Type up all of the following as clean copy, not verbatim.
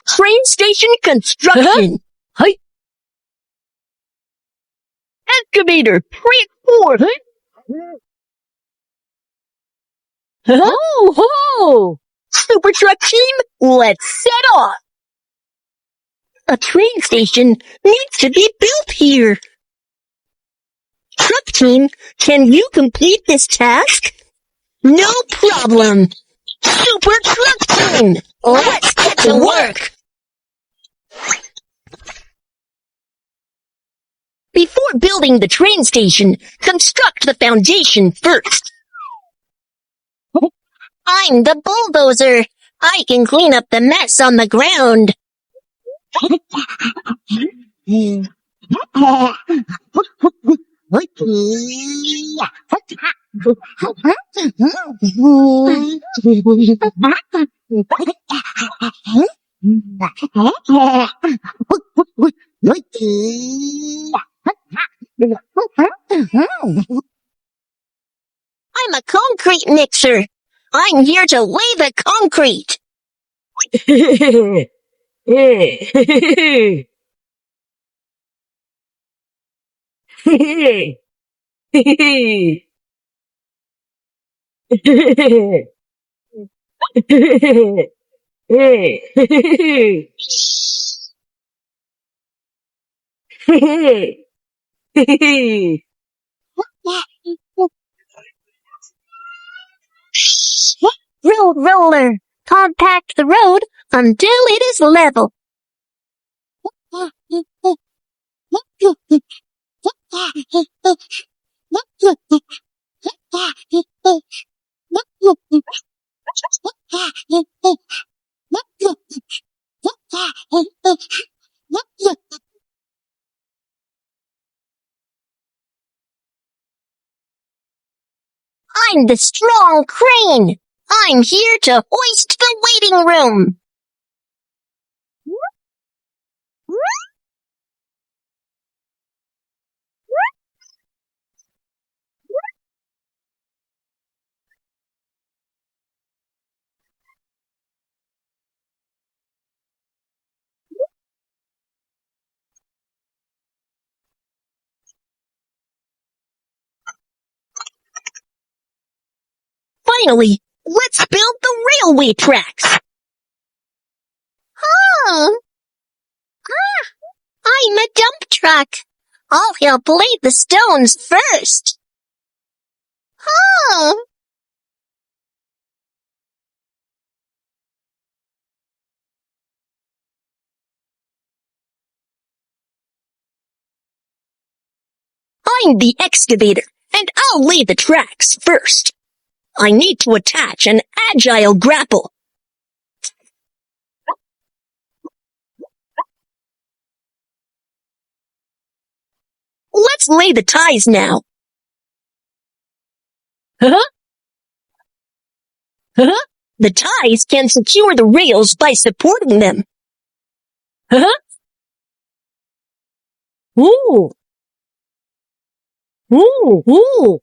Train station construction. Hi. Excavator, transform. Ho, ho! Super truck team, let's set off. A train station needs to be built here. Truck team, can you complete this task? No problem. Super truck team, let's get to work. Before building the train station, construct the foundation first. I'm the bulldozer. I can clean up the mess on the ground. I'm a concrete mixer. I'm here to lay the concrete. Road roller, compact the road until it is level. I'm the strong crane. I'm here to hoist the waiting room. Finally, let's build the railway tracks. I'm a dump truck. I'll help lay the stones first. I'm the excavator, and I'll lay the tracks first. I need to attach an agile grapple. Let's lay the ties now. The ties can secure the rails by supporting them. Ooh. Ooh, ooh.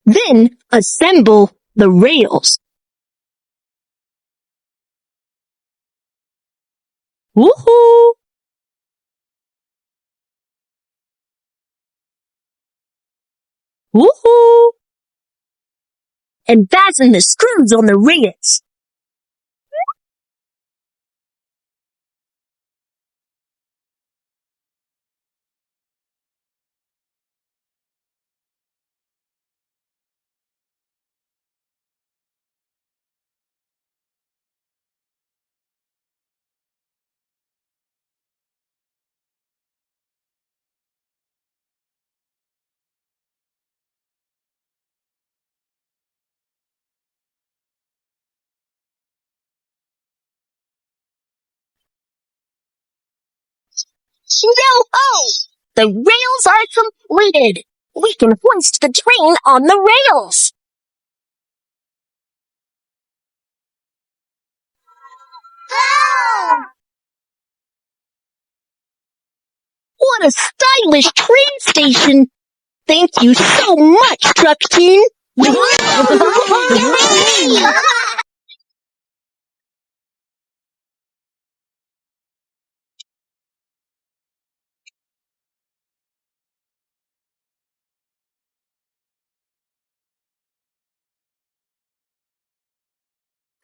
Then assemble the rails. Woohoo! Woohoo! And fasten the screws on the rails. Yo-ho! The rails are completed. We can hoist the train on the rails. What a stylish train station! Thank you so much, truck team!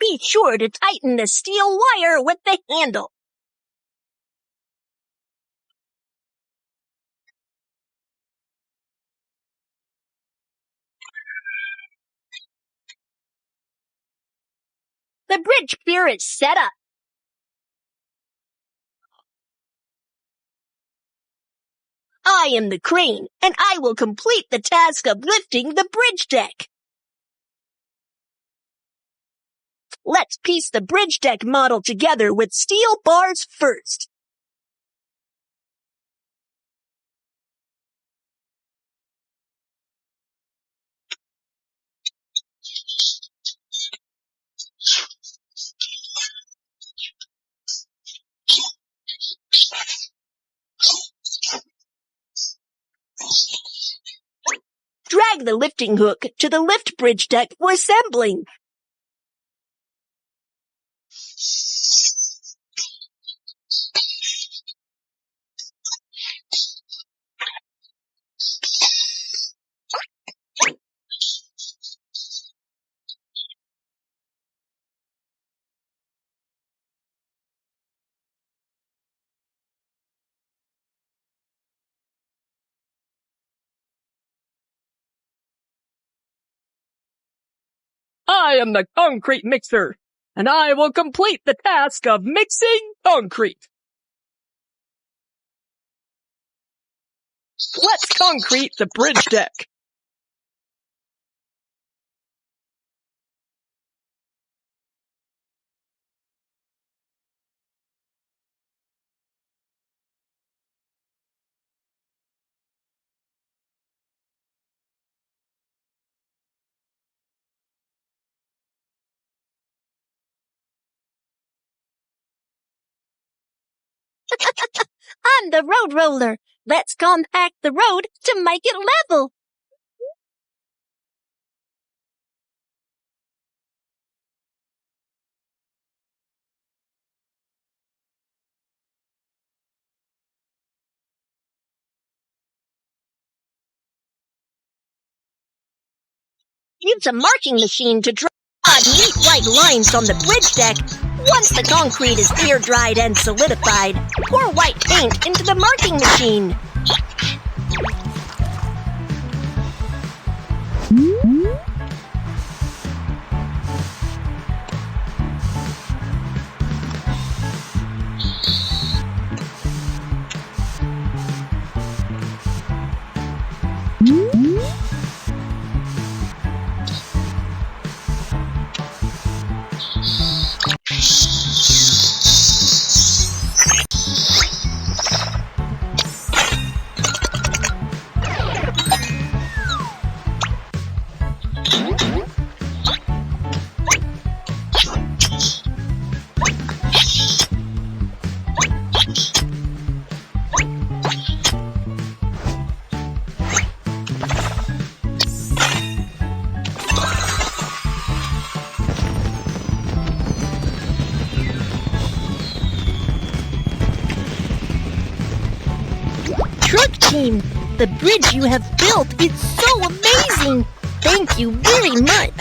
Be sure to tighten the steel wire with the handle. The bridge pier is set up. I am the crane, and I will complete the task of lifting the bridge deck. Let's piece the bridge deck model together with steel bars first. Drag the lifting hook to the lift bridge deck for assembling. I am the concrete mixer, and I will complete the task of mixing concrete. Let's concrete the bridge deck. I'm the road roller. Let's compact the road to make it level. Use a marking machine to draw neat white lines on the bridge deck. Once the concrete is air-dried and solidified, pour white paint into the marking machine. Truck team, the bridge you have built is so amazing. Thank you very much.